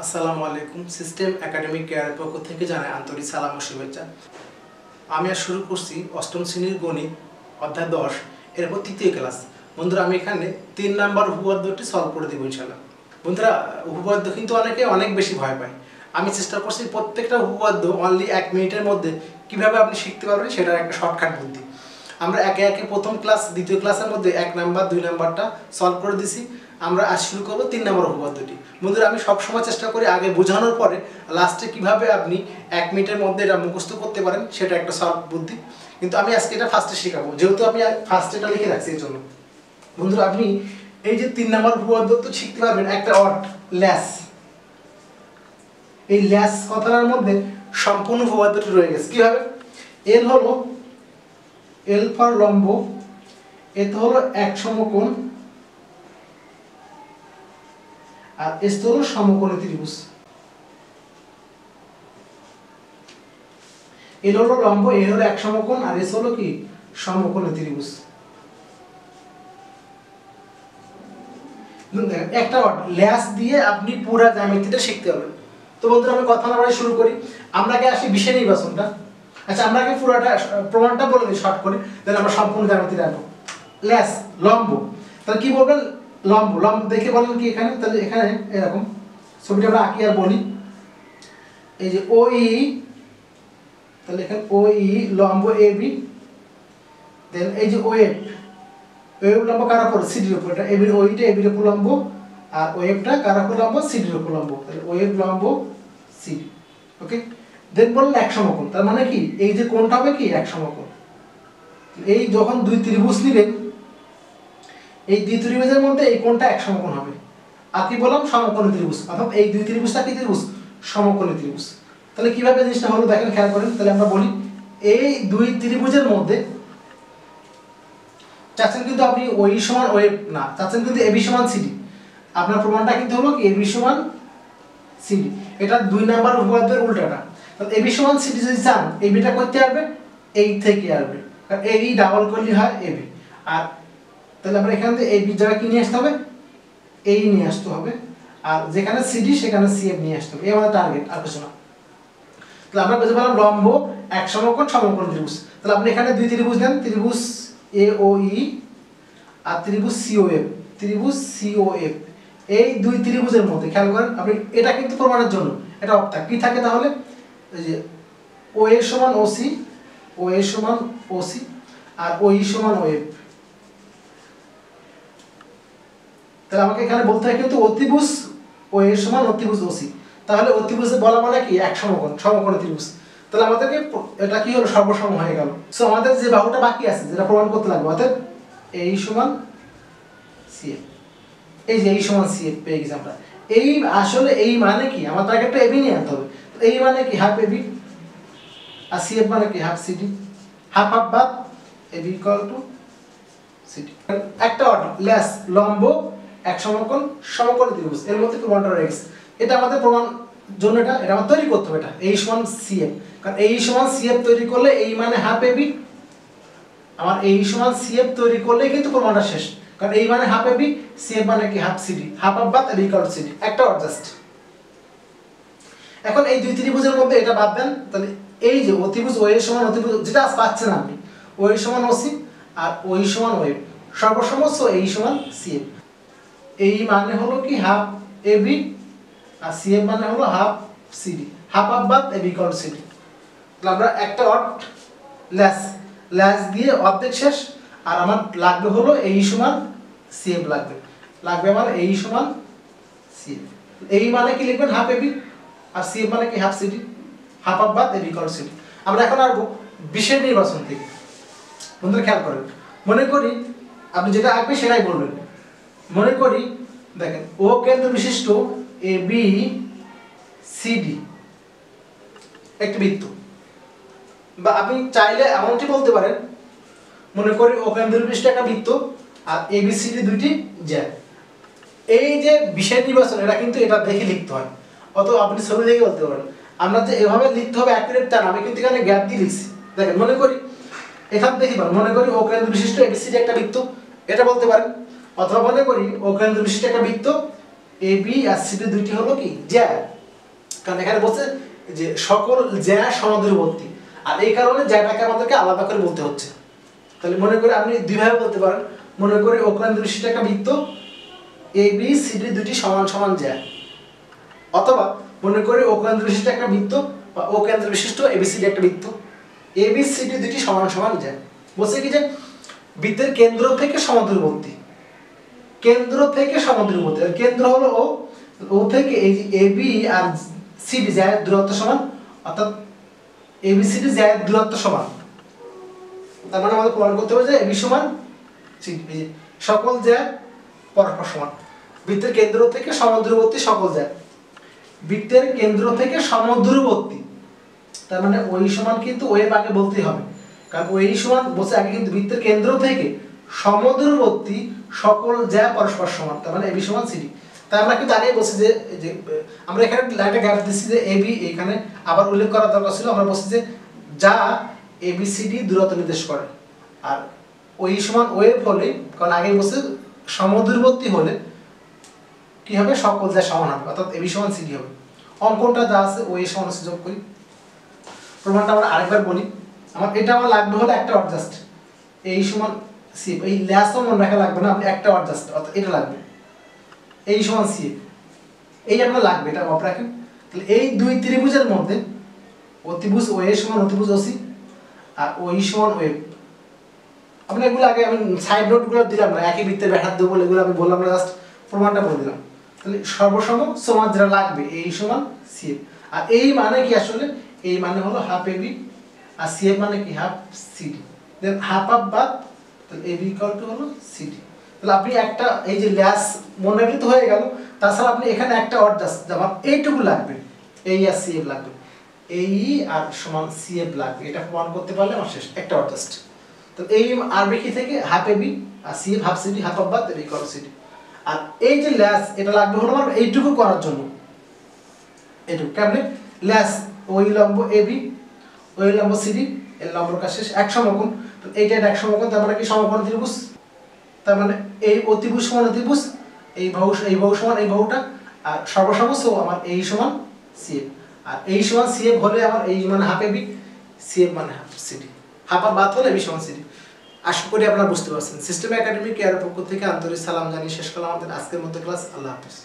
আসসালামু আলাইকুম। System academic কেয়ারের পক্ষ থেকে জানাই আন্তরিক সালাম ও শুভেচ্ছা। আমি আজ শুরু করছি অষ্টম শ্রেণীর গণিত অধ্যায় 10 এরপর তৃতীয় ক্লাস। বন্ধুরা, আমি এখানে 3 নাম্বার উপপাদ্যটি সলভ করে দেবো ইনশাআল্লাহ। বন্ধুরা, উপপাদ্য কিন্তু অনেক বেশি ভয় পায়। আমি চেষ্টা করছি প্রত্যেকটা উপপাদ্য অনলি 1 মিনিটের মধ্যে কিভাবে আপনি শিখতে পারবেন সেটার একটা শর্টকাট বুদ্ধি। আমরা একে একে প্রথম ক্লাস দ্বিতীয় ক্লাসের মধ্যে 1 নাম্বার 2 নাম্বারটা সলভ করে দিছি। আমরা আজ শুরু করবো 3 নম্বর উপপাদ্যটি। বন্ধুরা, আমি সবসময় চেষ্টা করি আগে বোঝানোর পরে লাস্টে কিভাবে আপনি 1 মিনিটের মধ্যে এটা মুখস্থ করতে পারেন সেটা একটা সলভ বুদ্ধি। কিন্তু আমি আজকে এটা ফার্স্টে শেখাবো, যেহেতু আমি ফার্স্টে এটা লিখে রাখছি এই জন্য। বন্ধুরা, আপনি এই যে 3 নম্বর উপপাদ্য তো শিখতে পারবেন একটা অট ল্যাস। এই ল্যাস কথাটার মধ্যে সম্পূর্ণ উপপাদ্যটি রয়ে গেছে। কিভাবে? এল হলো এল ফর লম্ব, এতে হলো এক সমকোণ, আর এস হলো সমকোণী ত্রিভুজ। এল হলো লম্ব, এ হলো এক সমকোণ, আর এস হলো কি সমকোণী ত্রিভুজ। একটা ল্যাস দিয়ে আপনি পুরো জ্যামিতিটা শিখতে পারবেন। তো বন্ধুরা, আমি কথা না বলে শুরু করি। আমরা আগে আসি বিষয় নির্বাচনটা। আচ্ছা, আমরা আগে পুরোটা প্রমাণটা বলে দিই শর্ট করে, তাহলে আমরা সম্পূর্ণ জ্যামিতিটা আনবো। ল্যাস লম্ব, তাহলে কি বলবেন? লম্ব লম্ব দেখে বলেন কি এখানে, তাহলে এখানে এরকম ছবিটা আমরা আঁকি আর বলি। এই যে ও ই, তাহলে এখানে ও ই লম্ব এ বি, দেন এই যে ও এফ, ওয়েভ লম্ব কার উপর? সিডির উপর। এটা এবির ওইটা এবির উপর লম্ব, আর ওয়েভটা কার উপর লম্ব? সিডির উপর লম্ব। তাহলে ওয়েভ লম্ব সিডি। ওকে, দেন বললেন এক সমকোণ, তার মানে কি এই যে কোণটা হবে কি এক সমকোণ। এই যখন দুই ত্রিভুজ নেবেন, এই দুই ত্রিভুজের মধ্যে এই কোণটা এক সমকোণ হবে। আর কি বললাম? সমকোণী ত্রিভুজ, অর্থাৎ এই দুই ত্রিভুজটা কি ত্রিভুজ? সমকোণী ত্রিভুজ। তাহলে কিভাবে জিনিসটা হলো দেখেন, খেয়াল করেন। তাহলে আমরা বলি এই দুই ত্রিভুজের মধ্যে চাচ্ছেন কিন্তু আপনি ওই সমান ওয়েভ না, চাচ্ছেন কিন্তু এবি সমান সিডি। আপনার প্রমাণটা কিন্তু হলো কি এবি সমান সিডি। এটা 2 নাম্বার উপপাদ্যের উল্টাটা। তাহলে এবি সমান সিডি যদি চান, এবিটা করতে আসবে এই থেকে আসবে, কারণ এই ডাবল করলে হয় এবি। আর তাহলে আমরা এখান থেকে এবি জায়গা কি নিয়ে আসতে হবে? এই নিয়ে আসতে হবে, আর যেখানে সিডি সেখানে সিএফ নিয়ে আসতে হবে। এই আমাদের টার্গেট, আর কিছু না। তাহলে আমরা বুঝতে পারলাম লম্ব এক সমকোণ সমকোণ ত্রিভুজ। তাহলে আপনি এখানে দুই ত্রিভুজ নেন, ত্রিভুজ এ ও ই আর ত্রিভুজ সিওএফ, ত্রিভুজ সিওএফ। এই দুই ত্রিভুজের মধ্যে খেয়াল করেন আপনি, এটা কিন্তু প্রমাণের জন্য এটা অর্থাৎ কি থাকে তাহলে? এই যে ও এ সমান ওসি, ও এ সমান ওসি, আর ও ই সমান ওএফ। তাহলে আমাকে এখানে বলতে হয় কিন্তু অতিভুজ ও এ সমান অতিভুজ ওসি। তাহলে অতিভুজে বলা মানে কি এক সমকোণ, সমকোণী ত্রিভুজ। তাহলে আমাদেরকে এটা কি হলো? সর্বসম হয়ে গেল। সো আমাদের যে বাহুটা বাকি আছে যেটা প্রমাণ করতে লাগবে, অর্থাৎ এই সমান সিএফ। এই যে এই সমান সিএফ পেয়ে গেছি আমরা। এই আসলে এই মানে কি? আমার টার্গেটটা এবি নিয়ে আনতে হবে। তো এই মানে কি হাফ এবি, আর সিএফ মানে কি হাফ সিডি। হাফ হাফ বাদ, এবি ইকুয়াল টু সিডি। একটা অর্ডার ল্যাস লম্ব এক সমকোণ সমকোণী ত্রিভুজ, এর মধ্যে প্রমাণটা রয়ে গেছে। এটা আমাদের প্রমাণ জন্য এটা আমার তৈরি করতে হবে। এটা এই সমান সিএফ, কারণ এই সমান সিএফ তৈরি করলে এই মানে হাফ এবি, আমার এই সমান সিএফ তৈরি করলে কিন্তু প্রমাণটা শেষ। কারণ এই মানে হাফ এবি, সিএফ মানে কি হাফ সিডি, হাফ হাফ বাদ এবি ইকুয়াল টু সিডি। একটা অ্যাডজাস্ট। এখন এই দুই ত্রিভুজের মধ্যে এটা বাদ দেন, তাহলে এই যে অতিভুজ ও এ সমান অতিভুজ যেটা পাচ্ছেন আপনি, ও এ সমান ওসি আর ও ই সমান ওএফ, সর্বসমস্ত এই সমান সিএফ। এই মানে হলো কি হাফ এবি, আর সিএফ মানে হলো হাফ সিডি, হাফ হাফ বাদ এবি ইকুয়াল টু সিডি। তাহলে আমরা একটা অট ল্যাস, ল্যাস দিয়ে অর্ধেক শেষ। আর আমার লাগবে হলো এই সমান সিএফ লাগবে, আমার এই সমান সিএফ। এই মানে কি লিখবেন? হাফ এবি, আর সিএফ মানে কি হাফ সিডি, হাফ হাফ বাদ এবি ইকুয়াল টু সিডি। আমরা এখন আসবো বিষয় নির্বাচন থেকে। বন্ধুরা খেয়াল করেন, মনে করি আপনি যেটা আঁকবেন সেটাই বলবেন। মনে করি দেখেন ও কেন্দ্র বিশিষ্ট এ বি সিডি একটি বৃত্ত, বা আপনি চাইলে এমনটি বলতে পারেন, মনে করি ও কেন্দ্র বিশিষ্ট একটা বৃত্ত আর এ বি সিডি দুইটি জ্যা। এই যে বিষয় নির্বাচন এটা কিন্তু এটা দেখে লিখতে হয়, অথবা আপনি ছবি দেখে বলতে পারেন। আমরা যে এভাবে লিখতে হবে অ্যাকুরেট তা না, আমি কিন্তু এখানে গ্যাপ দিয়ে লিখছি। দেখেন মনে করি এখান থেকে মনে করি ও কেন্দ্র বিশিষ্ট এ বি সিডি একটা বৃত্ত, এটা বলতে পারেন। অথবা মনে করি ও কেন্দ্র বিশিষ্ট একটা বৃত্ত এ বি আর সি ডি দুইটি হলো কি জ্যা, কারণ এখানে বলছে যে সকল জ্যা সমান্তরালবর্তী, আর এই কারণে জ্যাটাকে আমাদেরকে আলাদা করে বলতে হচ্ছে। তাহলে মনে করি আপনি দুইভাবে বলতে পারেন, মনে করি অকেন্দ্র বিশিষ্ট একটা বৃত্ত এ বি সি ডি দুটি সমান সমান জ্যা, অথবা মনে করি অকেন্দ্র বিশিষ্ট একটা বৃত্ত বা অকেন্দ্র বিশিষ্ট এবিসিডি একটা বৃত্ত এ বি সি ডি দুটি সমান সমান জ্যা। বলছে কি যে বৃত্তের কেন্দ্র থেকে সমান্তরালবর্তী, কেন্দ্র থেকে সমান্তরালবর্তী, আর কেন্দ্র হলো ও, ও থেকে এই যে এ বি আর সি ডি জ্যায়ের দূরত্ব সমান, অর্থাৎ এ বি সি ডি জ্যায়ের দূরত্ব সমান। তার মানে আমাদের প্রমাণ করতে হবে যে এ বি সমান সি ডি, সকল জ্যা পরস্পর সমান। বৃত্তের কেন্দ্র থেকে সমান্তরালবর্তী সকল জ্যা, বৃত্তের কেন্দ্র থেকে সমদূরবর্তী, তার মানে ওই সমান কিন্তু ওই আগে বলতেই হবে, কারণ ওই সমান বলছে আগে কিন্তু বৃত্তের কেন্দ্র থেকে সমদূরবর্তী সকল জ্যা পরস্পর সমান, তার মানে এবি সমান সিডি। তাই আমরা কিন্তু আগেই বলছি যে আমরা এখানে লাইনটা গ্যাপ দিচ্ছি যে এবি এখানে আবার উল্লেখ করার দরকার ছিল। আমরা বলছি যে যা এবিসিডি দূরত্ব নির্দেশ করে, আর ওই সমান ওয়েভ হলে, কারণ আগেই বলছে সমদূরবর্তী হলে কি হবে সকল জ্যা সমান হবে, অর্থাৎ এবি সমান সিডি হবে। অঙ্কনটা যা আছে ওই সমান যোগ করি। প্রমাণটা আমরা আরেকবার বলি। এটা আমার লাগবে হলো একটা অ্যাডজাস্ট এই সমান সি, এই ল্যাসও মনে রাখা লাগবে না, আপনি একটা অ্যাডজাস্ট অর্থাৎ এটা লাগবে এই সমান সি, এই আপনার লাগবে, এটা অফ রাখেন। তাহলে এই দুই ত্রিভুজের মধ্যে অতিভুজ ও এ সমান অতিভুজ ওসি আর ওই সমান ওয়েব, আমরা এগুলো আগে আমি সাইড নোটগুলো দিলাম না, একই বৃত্তের ব্যাসার্ধ বলে এগুলো আমি বললাম না, জাস্ট প্রমাণটা বলে দিলাম। তাহলে সর্বসম সমান যেটা লাগবে এই সমান সি, আর এই মানে কি আসলে এই মানে হলো হাফ এ বি, আর সি এফ মানে কি হাফ সিডি, দেন হাফ হাফ বাদ, তাহলে এ বি ইকুয়াল টু হলো সিডি। তাহলে আপনি একটা এই যে ল্যাস মনে রাখলে তো হয়ে গেল, তাছাড়া আপনি এখানে একটা অ্যাডজাস্ট যেমন এইটুকু লাগবে, এই আর সি এফ লাগবে, এই আর সমান সি এফ লাগবে, এটা প্রমাণ করতে পারলে আমার শেষ, একটা অ্যাডজাস্ট। তো এই আর বিকি থেকে হাফ এ বি আর C F half CD half half বাদ A B equal to CD. আর এই যে ল্যাস এটা লাগবে হলো আমার এইটুকু করার জন্য, এইটুকু কেমনে ল্যাস ওই লম্ব এ বি ওই লম্ব সিডি এর লম্বর কাছে শেষ এক সমকোণ, তো এইটা এক সমকোণ, তার মানে কি সমকোণ ত্রিভুজ, তার মানে এই অতিভুজ সমান অতিভুজ, এই বাহু সমান এই বাহুটা, আর সর্বসমস্ত আমার এই সমান সি এফ, আর এই সমান সি এফ হলে আমার এই মানে half A B, C F মানে হাফ সিডি, হাফ আর বাদ হলে এবি সমান সিডি। আশা করি আপনারা বুঝতে পারছেন। সিস্টেম একাডেমি কেয়ার পক্ষ থেকে আন্তরিক সালাম জানিয়ে শেষ করলাম আমাদের আজকের মতো ক্লাস। আল্লাহ হাফেজ।